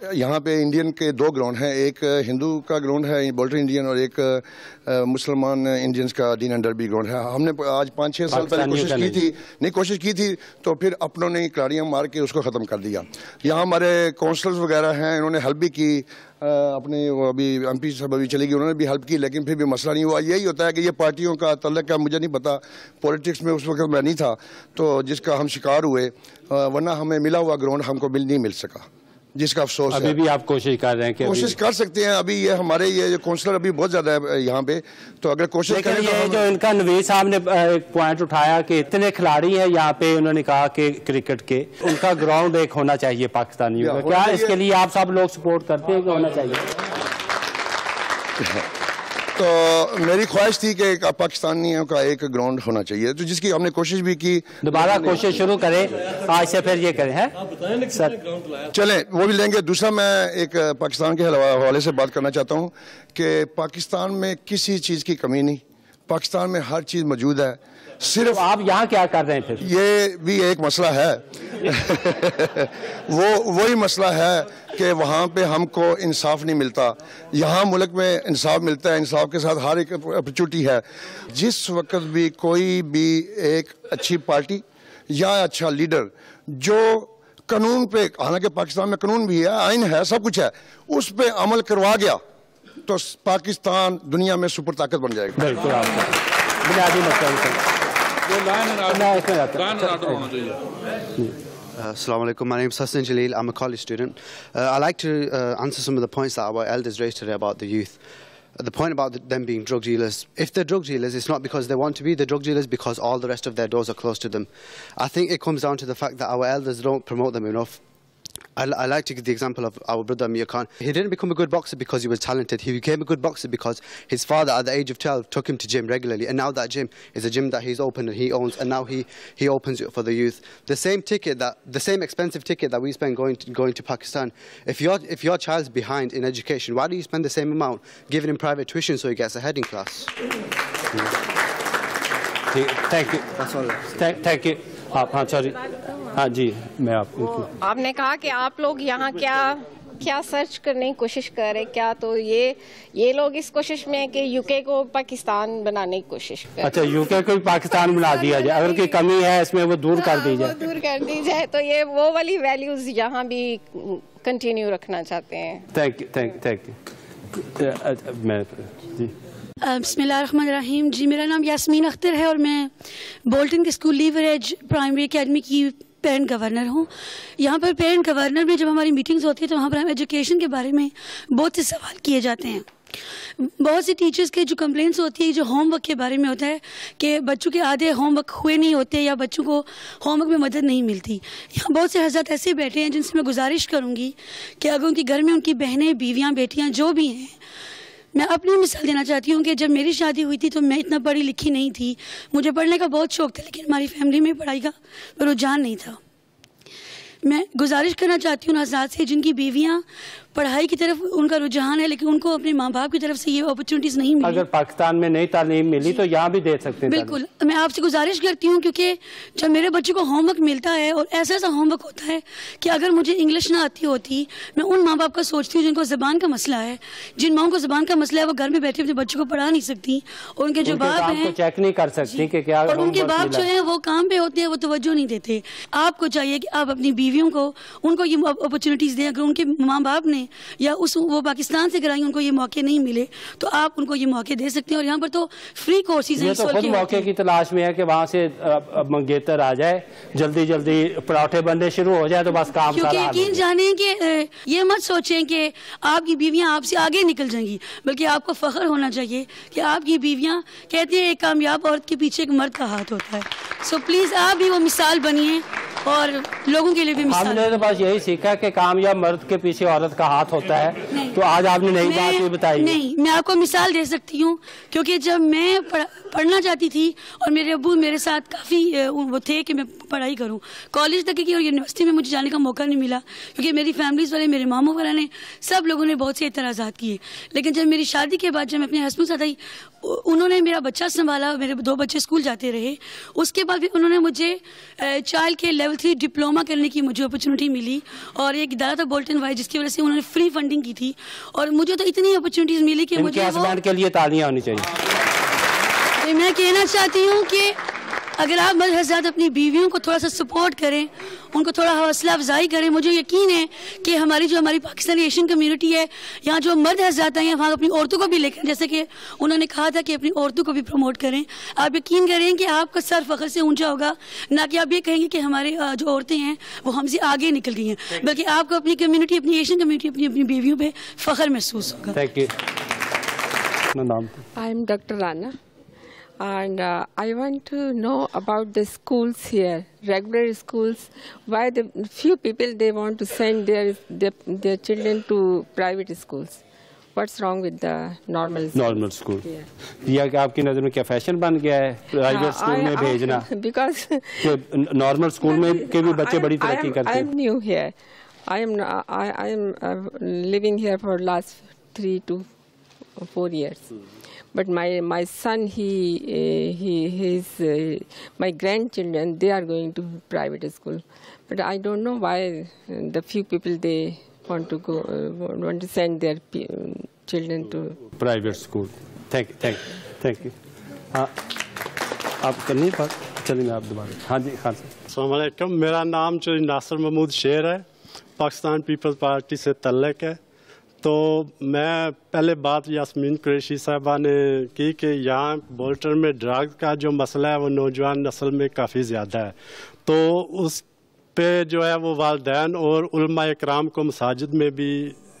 یہاں پہ Indian کے 2 ground ہیں, ایک ہندو کا ground ہے Bolton Indian, اور ایک مسلمان انڈینز کا ڈین اینڈ ڈربی گراؤنڈ ہے. ہم نے آج 5-6 سال پہلے کوشش کی تھی تو پھر اپنوں نے کلاڑیاں مار کے اس کو ختم کر دیا. یہاں ہمارے کونسلرز وغیرہ ہیں, انہوں نے ہیلپ بھی کی, اپنے ابھی ایم پی صاحب ابھی چلی گئی, انہوں نے بھی ہیلپ کی, لیکن پھر بھی مسئلہ نہیں ہوا. یہی ہوتا ہے کہ یہ پارٹیوں کا تعلق ہے, مجھے نہیں پتا, پولیٹکس میں اس وقت میں نہیں تھا, تو جس کا ہم شکار ہوئے, ورنہ ہمیں ملا ہوا گراؤنڈ ہم کو نہیں مل سکا, جس کا افسوس ہے. ابھی بھی آپ کوشش کر رہے ہیں کہ کوشش کر سکتے ہیں. ابھی یہ ہمارے یہ کونسلر ابھی بہت زیادہ ہے یہاں پہ, تو اگر کوشش کریں. یہ جو ان کا نوید صاحب نے ایک پوائنٹ اٹھایا کہ اتنے کھلاڑی ہیں یہاں پہ, انہوں نے کہا کہ کرکٹ کے ان کا گراؤنڈ ایک ہونا چاہیے پاکستانیوں کا, کیا اس کے لیے آپ سب لوگ سپورٹ کرتے ہیں کہ ہونا چاہیے؟ تو میری خواہش تھی کہ پاکستانیوں کا ایک گراؤنڈ ہونا چاہیے, تو جس کی ہم نے کوشش بھی کی. دوبارہ کوشش شروع کریں, آج سے پھر یہ کریں. چلیں وہ بھی لیں گے. دوسرا میں ایک پاکستان کے حوالے سے بات کرنا چاہتا ہوں کہ پاکستان میں کسی چیز کی کمی نہیں, پاکستان میں ہر چیز موجود ہے. صرف آپ یہاں کیا کر رہے ہیں پھر؟ یہ بھی ایک مسئلہ ہے. وہی مسئلہ ہے کہ وہاں پہ ہم کو انصاف نہیں ملتا. یہاں ملک میں انصاف ملتا ہے, انصاف کے ساتھ ہر ایک اپرچونٹی ہے. جس وقت بھی کوئی بھی ایک اچھی پارٹی یا اچھا لیڈر جو قانون پہ, حالانکہ پاکستان میں قانون بھی ہے, آئین ہے, سب کچھ ہے, اس پہ عمل کروا گیا تو پاکستان دنیا میں سپر طاقت بن جائے گا. بالکل بنیادی مسئلہ. Assalamu alaikum. My name is Hassan Jalil. I'm a college student. I'd like to answer some of the points that our elders raised today about the youth. The point about them being drug dealers, if they're drug dealers, it's not because they want to be. They're drug dealers because all the rest of their doors are closed to them. I think it comes down to the fact that our elders don't promote them enough. I like to give the example of our brother Amir Khan. He didn't become a good boxer because he was talented. He became a good boxer because his father at the age of 12 took him to gym regularly, and now that gym is a gym that he's opened and he owns, and now he opens it for the youth. The same expensive ticket that we spend going to Pakistan, if your child's behind in education, why do you spend the same amount giving him private tuition so he gets a heading class? Thank you. That's all. Thank you. Sorry. ہاں جی, میں آپ نے کہا کہ آپ لوگ یہاں کیا سرچ کرنے کی کوشش کر رہے, کیا تو یہ لوگ اس کوشش میں کہ یو کے کو پاکستان بنانے کی کوشش کر. اچھا, یو کے کو پاکستان بنا دیا جائے, اگر کوئی کمی ہے اس میں وہ دور کر دی جائے. دور کر دی جائے تو یہ وہ والی ویلیوز یہاں بھی کنٹینیو رکھنا چاہتے ہیں. Thank you. بسم اللہ الرحمن الرحیم. جی, میرا نام یاسمین اختر ہے اور میں بولٹن کے اسکول لیوریج پرائمری اکیڈمی کی پیرنٹ گورنر ہوں. یہاں پر پیرنٹ گورنر میں جب ہماری میٹنگز ہوتی ہیں تو وہاں پر ہم ایجوکیشن کے بارے میں بہت سے سوال کیے جاتے ہیں. بہت سی ٹیچرز کے جو کمپلینٹس ہوتی ہے جو ہوم ورک کے بارے میں ہوتا ہے کہ بچوں کے آدھے ہوم ورک ہوئے نہیں ہوتے یا بچوں کو ہوم ورک میں مدد نہیں ملتی. یہاں بہت سے حضرات ایسے بیٹھے ہیں جن سے میں گزارش کروں گی کہ اگر ان کے گھر میں ان کی بہنیں, بیویاں, بیٹیاں جو بھی ہیں, میں اپنی مثال دینا چاہتی ہوں کہ جب میری شادی ہوئی تھی تو میں اتنا پڑھی لکھی نہیں تھی. مجھے پڑھنے کا بہت شوق تھا لیکن ہماری فیملی میں پڑھائی کا رجحان نہیں تھا. میں گزارش کرنا چاہتی ہوں حضرات سے جن کی بیویاں پڑھائی کی طرف ان کا رجحان ہے لیکن ان کو اپنے ماں باپ کی طرف سے یہ اپرچونٹیز نہیں ملی. اگر پاکستان میں نئی تعلیم ملی تو یہاں بھی دے سکتے ہیں. بالکل, میں آپ سے گزارش کرتی ہوں کیونکہ جب میرے بچوں کو ہوم ورک ملتا ہے اور ایسا ہوم ورک ہوتا ہے کہ اگر مجھے انگلش نہ آتی ہوتی, میں ان ماں باپ کا سوچتی ہوں جن کو زبان کا مسئلہ ہے, جن ماؤں کو زبان کا مسئلہ ہے, وہ گھر میں بیٹھے اپنے بچوں کو پڑھا نہیں سکتی اور ان کے جو باپ ہیں چیک نہیں کر سکتی کہ کیا, اور ان کے باپ جو ہیں وہ کام پہ ہوتے ہیں, وہ توجہ نہیں دیتے. آپ کو چاہیے کہ آپ اپنی بیویوں کو ان کو یہ اپرچونیٹیز دیں. اگر ان کے ماں باپ نے یا وہ پاکستان سے کرائیں ان کو یہ موقع نہیں ملے تو آپ ان کو یہ موقع دے سکتے ہیں. اور یہاں پر تو فری کورسز ہیں. یہ تو خود موقع کی تلاش میں ہے کہ وہاں سے منگیتر آ جائے, جلدی پراٹھے بننے شروع ہو جائے تو بس کام سارا. کیونکہ یقین جانیں کہ یہ مت سوچیں کہ آپ کی بیویاں آپ سے آگے نکل جائیں گی, بلکہ آپ کو فخر ہونا چاہیے کہ آپ کی بیویاں, کہتے ہیں ایک کامیاب عورت کے پیچھے ایک مرد کا ہاتھ ہوتا ہے. سو پلیز آپ بھی وہ مثال بنیے اور لوگوں کے لیے بھی مثال. ہم نے تو بس یہی سیکھا کہ کامیاب مرد کے پیچھے عورت کا ہاتھ ہوتا ہے, تو آج آپ نے نئی بات یہ بتائی. نہیں, میں آپ کو مثال دے سکتی ہوں کیونکہ جب میں پڑھنا چاہتی تھی اور میرے ابو میرے ساتھ کافی وہ تھے کہ میں پڑھائی کروں, کالج تک کی اور یونیورسٹی میں مجھے جانے کا موقع نہیں ملا کیونکہ میری فیملیز والے, میرے ماموں وغیرہ نے, سب لوگوں نے بہت سے اعتراضات کیے. لیکن جب میری شادی کے بعد جب میں اپنے ہسبینڈ ساتھ آئی, انہوں نے میرا بچہ سنبھالا, میرے 2 بچے اسکول جاتے رہے. اس کے بعد پھر انہوں نے مجھے چائلڈ کیئر لیول 3 ڈپلوما کرنے کی مجھے اپرچونیٹی ملی, اور ایک ادارہ تھا بولٹن وائز جس کی وجہ سے انہوں نے فری فنڈنگ کی تھی, اور مجھے تو اتنی اپرچونیٹیز ملی کہ مجھے ہسبینڈ کے لیے تالیاں ہونی چاہیے. میں کہنا چاہتی ہوں کہ اگر آپ مرد حضرات اپنی بیویوں کو تھوڑا سا سپورٹ کریں, ان کو تھوڑا حوصلہ افزائی کریں, مجھے یقین ہے کہ ہماری پاکستانی ایشین کمیونٹی ہے, یہاں جو مرد حضرات ہیں وہاں اپنی عورتوں کو بھی لے کر, جیسے کہ انہوں نے کہا تھا کہ اپنی عورتوں کو بھی پروموٹ کریں. آپ یقین کریں کہ آپ کا سر فخر سے اونچا ہوگا, نہ کہ آپ یہ کہیں گے کہ ہمارے جو عورتیں ہیں وہ ہم سے آگے نکل گئی ہیں, بلکہ آپ کو اپنی کمیونٹی, اپنی ایشین کمیونٹی, اپنی بیویوں پہ فخر محسوس ہوگا. Thank you. I am doctor Rana. And I want to know about the schools here, regular schools. Why the few people they want to send their children to private schools? What's wrong with the normal school? یہ کہ آپ کی نظر میں کیا fashion بن گیا ہے private school میں بھیجنا؟ Because نارمل اسکول میں کے بھی بچے بڑی ترقی کرتے ہیں. I am new here. I am living here for last 3 to 4 years. But my son, my grandchildren, they are going to private school. But I don't know why the few people they want to send their children to private school. Thank you. آپ کرنی بات, چلیے میں آپ دوبارہ. ہاں جی, خان صاحب. السلام علیکم. میرا نام چودھری ناصر محمود شیر ہے, پاکستان پیپلز پارٹی سے تعلق ہے. تو میں پہلے بات یاسمین قریشی صاحبہ نے کی کہ یہاں بولٹن میں ڈرگ کا جو مسئلہ ہے وہ نوجوان نسل میں کافی زیادہ ہے, تو اس پہ جو ہے وہ والدین اور علماء اکرام کو مساجد میں بھی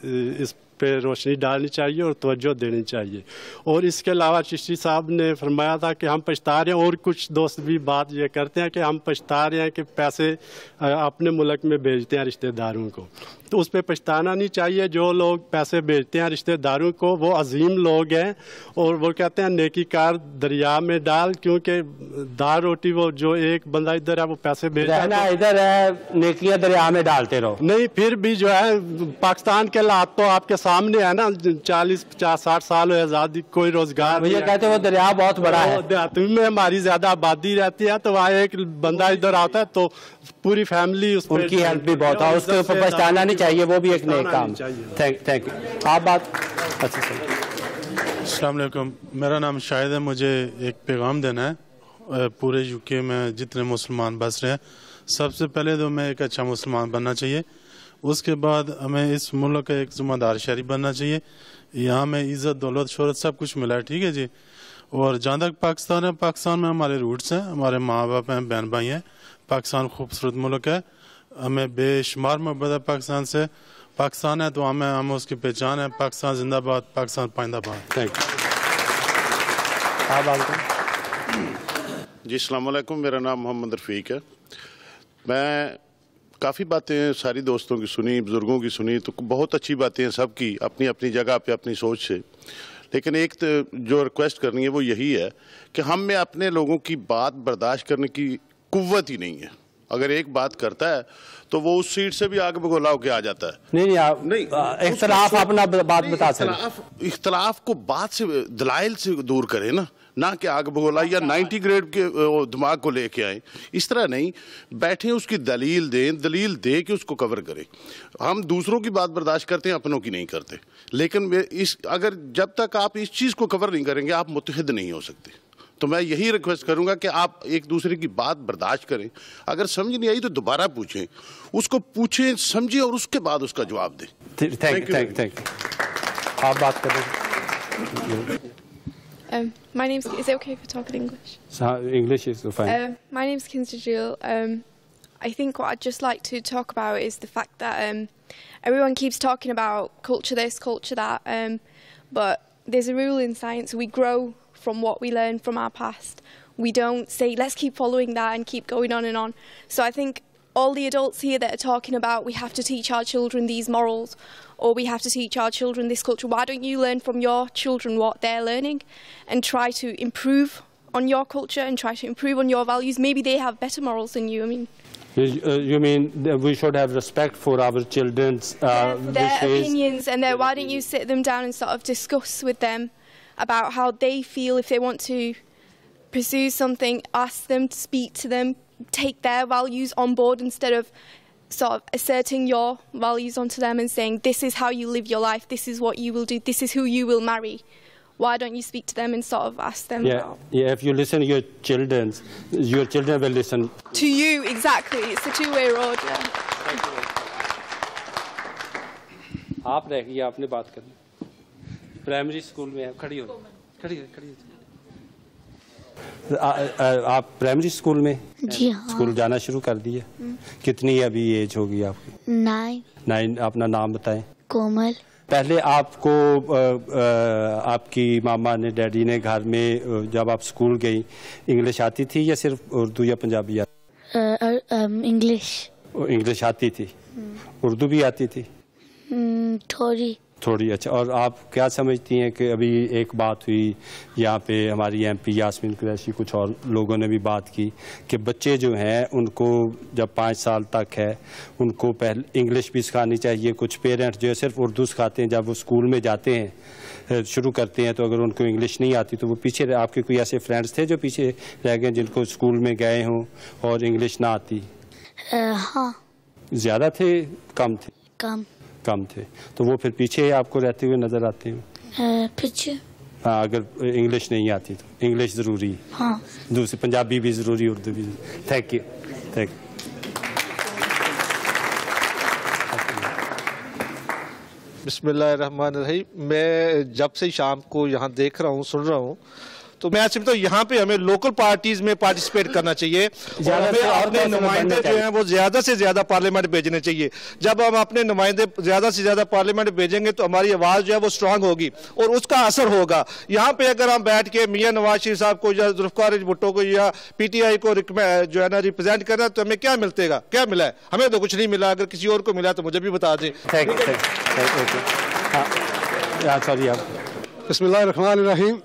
اس پہ روشنی ڈالنی چاہیے اور توجہ دینی چاہیے. اور اس کے علاوہ چشتی صاحب نے فرمایا تھا کہ ہم پچھتا رہے ہیں, اور کچھ دوست بھی بات یہ کرتے ہیں کہ ہم پچھتا رہے ہیں کہ پیسے اپنے ملک میں بھیجتے ہیں رشتہ داروں کو. تو اس پہ پچھتانا نہیں چاہیے. جو لوگ پیسے بھیجتے ہیں رشتہ داروں کو وہ عظیم لوگ ہیں, اور وہ کہتے ہیں نیکی کار دریا میں ڈال, کیونکہ دال روٹی وہ جو ایک بندہ ادھر ہے وہ پیسے بھیجتا ہے, ادھر ہے نیکیاں دریا میں ڈالتے رہو. نہیں, پھر بھی جو ہے پاکستان کے حالات تو آپ کے سامنے ہے نا, 40-50-60 سال ہوئے آزادی, کوئی روزگار یہ کہتے ہیں وہ دریا بہت بڑا ہے. دیہاتوں میں ہماری زیادہ آبادی رہتی ہے, تو وہاں ایک بندہ ادھر آتا ہے تو پوری فیملی اس ان کی ہیلپ بھی بہت ہے, اس کے اوپر پچھتانا نہیں چاہیے, وہ بھی ایک نیک کام. Thank you. آپ بات. السلام علیکم. میرا نام شاہد ہے. مجھے ایک پیغام دینا ہے پورے یو کے میں جتنے مسلمان بس رہے ہیں. سب سے پہلے تو میں ایک اچھا مسلمان بننا چاہیے, اس کے بعد ہمیں اس ملک کا ایک ذمہ دار شہری بننا چاہیے. یہاں میں عزت, دولت, شہرت سب کچھ ملا ہے, ٹھیک ہے جی. اور جہاں تک پاکستان ہے, پاکستان میں ہمارے روٹس ہیں, ہمارے ماں باپ ہیں, بہن بھائی ہیں. پاکستان خوبصورت ملک ہے, ہمیں بے شمار محبت ہے پاکستان سے. پاکستان ہے تو ہم اس کی پہچان ہے. پاکستان زندہ باد, پاکستان پائندہ باد. Thank you. جی السلام علیکم. میرا نام محمد رفیق ہے. میں کافی باتیں ساری دوستوں کی سنی, بزرگوں کی سنی, تو بہت اچھی باتیں ہیں سب کی اپنی اپنی جگہ پہ اپنی سوچ سے. لیکن ایک جو ریکویسٹ کرنی ہے وہ یہی ہے کہ ہم میں اپنے لوگوں کی بات برداشت کرنے کی قوت ہی نہیں ہے. اگر ایک بات کرتا ہے تو وہ اس سیٹ سے بھی آگ بگولا ہو کے آ جاتا ہے. نہیں, اختلاف اپنا بات بتا سکتے. اختلاف کو بات سے, دلائل سے دور کرے نا, نہ کہ آگ بگولا یا 90 گریڈ کے دماغ کو لے کے آئیں. اس طرح نہیں, بیٹھیں اس کی دلیل دیں, دلیل دے کے اس کو کور کریں. ہم دوسروں کی بات برداشت کرتے ہیں, اپنوں کی نہیں کرتے. لیکن اگر جب تک آپ اس چیز کو کور نہیں کریں گے آپ متحد نہیں ہو سکتے. تو میں یہی ریکویسٹ کروں گا کہ آپ ایک دوسرے کی بات برداشت کریں. اگر سمجھ نہیں آئی تو دوبارہ پوچھیں, اس کو پوچھیں, سمجھیں, اور اس کے بعد اس کا جواب دیں. Thank you. آپ بات کریں. My name's, is it okay if we talk in English? English is fine. My name's Kinsley Jill. I think what I'd just like to talk about is the fact that everyone keeps talking about culture this, culture that, but there's a rule in science: we grow from what we learn from our past. We don't say, let's keep following that and keep going on and on. So I think all the adults here that are talking about we have to teach our children these morals, or we have to teach our children this culture, why don't you learn from your children what they're learning and try to improve on your culture and try to improve on your values? Maybe they have better morals than you. I mean, you mean that we should have respect for our children's for their opinions, and why don't you sit them down and sort of discuss with them about how they feel? If they want to pursue something, ask them to speak to them, take their values on board instead of sort of asserting your values onto them and saying, this is how you live your life, this is what you will do, this is who you will marry. Why don't you speak to them and sort of ask them? Yeah, if you listen to your children will listen to you. Exactly, it's a two-way road. Yeah. آپ رہ گئی, آپ نے بات کرنی. Primary school میں کھڑی ہو, آپ پرائمری اسکول میں جی ہاں اسکول جانا شروع کر دیے. کتنی ابھی ایج ہوگی آپ کی؟ 9. اپنا نام بتائیں. کومل. پہلے آپ کو آپ کی ماما نے ڈیڈی نے گھر میں جب آپ اسکول گئی انگلش آتی تھی یا صرف اردو یا پنجابی انگلش آتی تھی؟ اردو بھی آتی تھی تھوڑی. اچھا, اور آپ کیا سمجھتی ہیں کہ ابھی ایک بات ہوئی یہاں پہ ہماری ایم پی یاسمین قریشی, کچھ اور لوگوں نے بھی بات کی کہ بچے جو ہیں ان کو جب 5 سال تک ہے ان کو پہلے انگلش بھی سکھانی چاہیے. کچھ پیرنٹس جو ہے صرف اردو سکھاتے ہیں, جب وہ اسکول میں جاتے ہیں شروع کرتے ہیں تو اگر ان کو انگلش نہیں آتی تو وہ پیچھے. آپ کے کوئی ایسے فرینڈس تھے جو پیچھے رہ گئے جن کو اسکول میں گئے ہوں اور انگلش نہ آتی؟ ہاں. زیادہ تھے کم تھے؟ کم تھے. تو وہ پھر پیچھے آپ کو رہتے ہوئے نظر آتے ہیں؟ پیچھے. ہاں, اگر انگلش نہیں آتی تو انگلش ضروری. ہاں. دوسری پنجابی بھی ضروری, اردو بھی ضروری. Thank you. بسم اللہ الرحمن الرحیم. میں جب سے شام کو یہاں دیکھ رہا ہوں, سن رہا ہوں, تو میں سمجھتا ہوں یہاں پہ ہمیں لوکل پارٹیز میں پارٹیسپیٹ کرنا چاہیے اور ہمیں اپنے نمائندے جو ہیں وہ زیادہ سے زیادہ پارلیمنٹ بھیجنے چاہیے. جب ہم اپنے نمائندے زیادہ سے زیادہ پارلیمنٹ بھیجیں گے تو ہماری آواز جو ہے وہ اسٹرانگ ہوگی اور اس کا اثر ہوگا. یہاں پہ اگر ہم بیٹھ کے میاں نواز شریف صاحب کو یا ذوالفقار بھٹو کو یا پی ٹی آئی کو جو ہے نا ریپرزینٹ کرنا تو ہمیں کیا ملتے گا؟ کیا ملا ہے؟ ہمیں تو کچھ نہیں ملا. اگر کسی اور کو ملا تو مجھے بھی بتا دیں. بسم اللہ الرحمن الرحیم.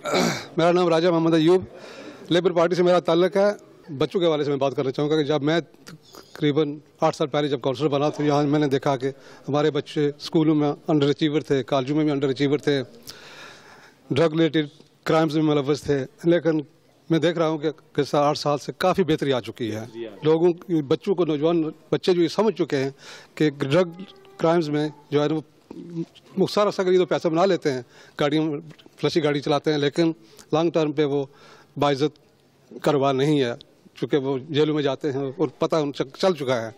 میرا نام راجہ محمد ایوب, لیبر پارٹی سے میرا تعلق ہے. بچوں کے حوالے سے میں بات کرنا چاہوں گا کہ جب میں تقریباً 8 سال پہلے جب کاؤنسلر بنا تو یہاں میں نے دیکھا کہ ہمارے بچے اسکولوں میں انڈر اچیور تھے, کالجوں میں بھی انڈر اچیور تھے, ڈرگ ریلیٹڈ کرائمز میں ملوث تھے. لیکن میں دیکھ رہا ہوں کہ 8 سال سے کافی بہتری آ چکی ہے. لوگوں بچوں کو, نوجوان بچے جو یہ سمجھ چکے ہیں کہ ڈرگ کرائمز میں جو ہے وہ مختصر عرصہ کے لیے تو پیسہ بنا لیتے ہیں, گاڑیوں فلشی گاڑی چلاتے ہیں, لیکن لانگ ٹرم پہ وہ باعزت کاروبار نہیں ہے چونکہ وہ جیلوں میں جاتے ہیں اور پتہ چل چکا ہے.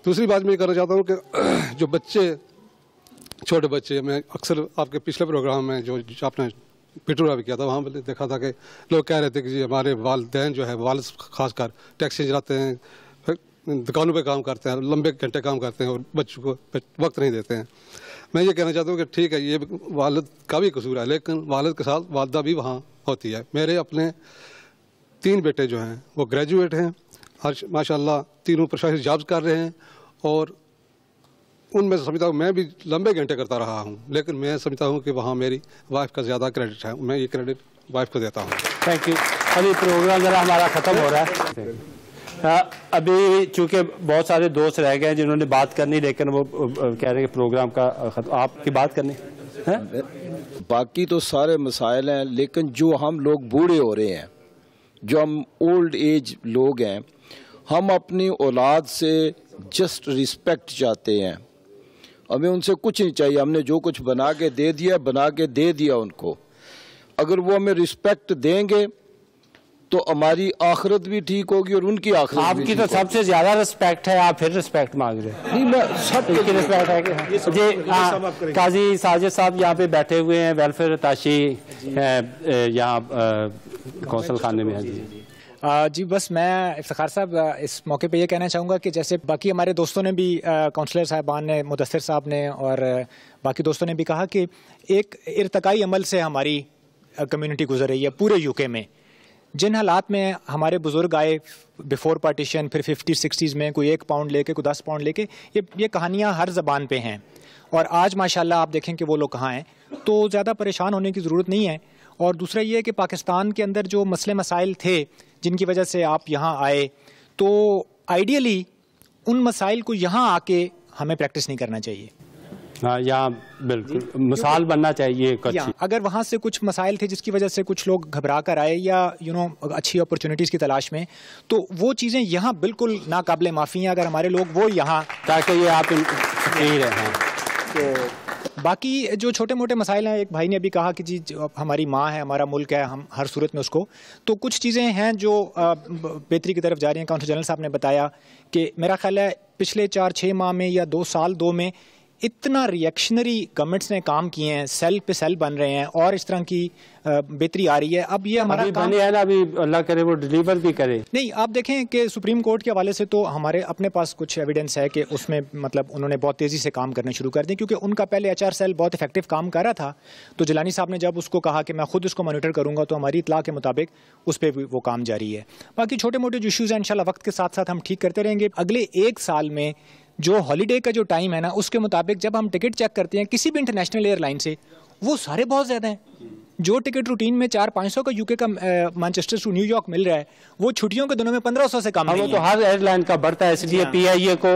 دوسری بات میں یہ کرنا چاہتا ہوں کہ جو بچے, چھوٹے بچے, میں اکثر آپ کے پچھلے پروگرام میں جو آپ نے پٹورا بھی کیا تھا وہاں پہ دیکھا تھا کہ لوگ کہہ رہے تھے کہ جی ہمارے والدین جو ہے, والد خاص کر ٹیکسی چلاتے ہیں, دکانوں پہ کام کرتے ہیں, لمبے گھنٹے کام کرتے ہیں اور بچوں کو وقت نہیں دیتے ہیں. میں یہ کہنا چاہتا ہوں کہ ٹھیک ہے یہ والد کا بھی قصور ہے, لیکن والد کے ساتھ والدہ بھی وہاں ہوتی ہے. میرے اپنے 3 بیٹے جو ہیں وہ گریجویٹ ہیں, ماشاء اللہ تینوں پروفیشنل جابز کر رہے ہیں, اور ان میں سمجھتا ہوں میں بھی لمبے گھنٹے کرتا رہا ہوں, لیکن میں سمجھتا ہوں کہ وہاں میری وائف کا زیادہ کریڈٹ ہے. میں یہ کریڈٹ وائف کو دیتا ہوں. Thank you. ابھی پروگرام ذرا ہمارا ختم ہو رہا ہے. ابھی چونکہ بہت سارے دوست رہ گئے جنہوں نے بات کرنی, لیکن وہ کہہ رہے ہیں کہ پروگرام کا آپ کی بات کرنی. باقی تو سارے مسائل ہیں, لیکن جو ہم لوگ بوڑھے ہو رہے ہیں, جو ہم اولڈ ایج لوگ ہیں, ہم اپنی اولاد سے جسٹ رسپیکٹ چاہتے ہیں. ہمیں ان سے کچھ نہیں چاہیے. ہم نے جو کچھ بنا کے دے دیا ان کو. اگر وہ ہمیں رسپیکٹ دیں گے تو ہماری آخرت بھی ٹھیک ہوگی اور ان کی آخرت بھی. آپ کی تو سب سے زیادہ رسپیکٹ ہے, آپ پھر رسپیکٹ مانگ رہے ہیں. نہیں, میں سب کی رسپیکٹ ہے کہ جی. قاضی ساجد صاحب یہاں پہ بیٹھے ہوئے ہیں, ویلفیئر اتاشی یہاں کونسل خانے میں ہیں. جی بس میں افتخار صاحب اس موقع پہ یہ کہنا چاہوں گا کہ جیسے باقی ہمارے دوستوں نے بھی, کونسلر صاحبان نے, مدثر صاحب نے اور باقی دوستوں نے بھی کہا کہ ایک ارتقائی عمل سے ہماری کمیونٹی گزر رہی ہے پورے یو کے میں. جن حالات میں ہمارے بزرگ آئے بیفور پارٹیشن, پھر 50s 60s میں کوئی 1 پاؤنڈ لے کے, کوئی 10 پاؤنڈ لے کے, یہ کہانیاں ہر زبان پہ ہیں. اور آج ماشاءاللہ آپ دیکھیں کہ وہ لوگ کہاں ہیں, تو زیادہ پریشان ہونے کی ضرورت نہیں ہے. اور دوسرا یہ کہ پاکستان کے اندر جو مسئلے مسائل تھے جن کی وجہ سے آپ یہاں آئے, تو آئیڈیلی ان مسائل کو یہاں آ کے ہمیں پریکٹس نہیں کرنا چاہیے. ہاں یہاں بالکل مثال بننا چاہیے ایک اچھی. اگر وہاں سے کچھ مسائل تھے جس کی وجہ سے کچھ لوگ گھبرا کر آئے یا اچھی اپرچونیٹیز کی تلاش میں، تو وہ چیزیں یہاں بالکل ناقابل معافی ہیں. اگر ہمارے لوگ وہ یہاں تاکہ یہ آپ صحیح رہیں. تو باقی جو چھوٹے موٹے مسائل ہیں، ایک بھائی نے ابھی کہا کہ جی ہماری ماں ہے، ہمارا ملک ہے، ہم ہر صورت میں اس کو، تو کچھ چیزیں ہیں جو بہتری کی طرف جا رہی ہیں. کاؤنسلر جنرل صاحب نے بتایا کہ میرا خیال ہے پچھلے 4-6 ماہ میں یا 2 سال میں اتنا ریئیکشنری گورنمنٹس نے کام کیے ہیں، سیل پہ سیل بن رہے ہیں اور اس طرح کی بہتری آ رہی ہے. اب یہ ہمارا کام ہے نا، ابھی اللہ کرے وہ ڈیلیور بھی کرے. نہیں، آپ دیکھیں کہ سپریم کورٹ کے حوالے سے تو ہمارے اپنے پاس کچھ ایویڈنس ہے کہ اس میں مطلب انہوں نے بہت تیزی سے کام کرنا شروع کر دیں، کیونکہ ان کا پہلے HR سیل بہت افیکٹو کام کر رہا تھا. تو جیلانی صاحب نے جب اس کو کہا کہ میں خود اس کو مانیٹر کروں گا، تو ہماری اطلاع کے مطابق اس پہ بھی وہ کام جاری ہے. باقی چھوٹے موٹے جو ایشوز ہیں انشاءاللہ وقت کے ساتھ ساتھ ہم ٹھیک کرتے رہیں گے. اگلے 1 سال میں جو ہالیڈے کا جو ٹائم ہے نا، اس کے مطابق جب ہم ٹکٹ چیک کرتے ہیں کسی بھی انٹرنیشنل ایئر لائن سے، وہ سارے بہت زیادہ ہیں. جو ٹکٹ روٹین میں 400-500 کا UK کا مانچسٹر ٹو نیو یارک مل رہا ہے، وہ چھٹیوں کے دنوں میں 1500 سے کم نہیں ہے. وہ تو ہر ایئر لائن کا بڑھتا ہے، اس لیے PIA کو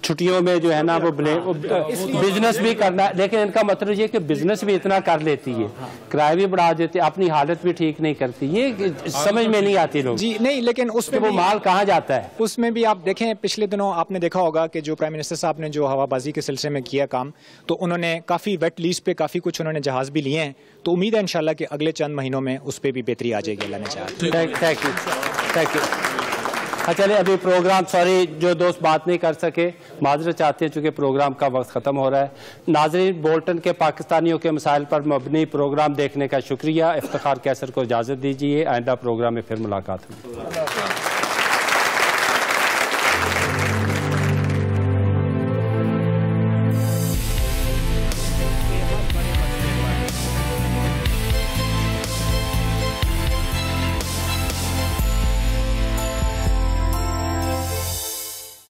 چھٹیوں میں جو ہے نا وہ بزنس بھی کرنا ہے. لیکن ان کا مطلب یہ کہ بزنس بھی اتنا کر لیتی ہے، کرایہ بھی بڑھا دیتی ہے، اپنی حالت بھی ٹھیک نہیں کرتی. یہ سمجھ میں نہیں آتی لوگ. جی نہیں، لیکن اس میں وہ مال کہاں جاتا ہے. اس میں بھی آپ دیکھیں پچھلے دنوں آپ نے دیکھا ہوگا کہ جو پرائم منسٹر صاحب نے جو ہوا بازی کے سلسلے میں کیا کام، تو انہوں نے کافی ویٹ لیز پہ کافی کچھ انہوں نے جہاز بھی لیے ہیں. تو امید ہے انشاءاللہ کہ اگلے چند مہینوں میں اس پہ بھی بہتری آ جائے گی. اللہ نے چاہا. Thank you. چلے ابھی پروگرام، سوری جو دوست بات نہیں کر سکے معذرت چاہتے ہیں چونکہ پروگرام کا وقت ختم ہو رہا ہے. ناظرین، بولٹن کے پاکستانیوں کے مسائل پر مبنی پروگرام دیکھنے کا شکریہ. افتخار کیسر کو اجازت دیجیے، آئندہ پروگرام میں پھر ملاقات ہوگی.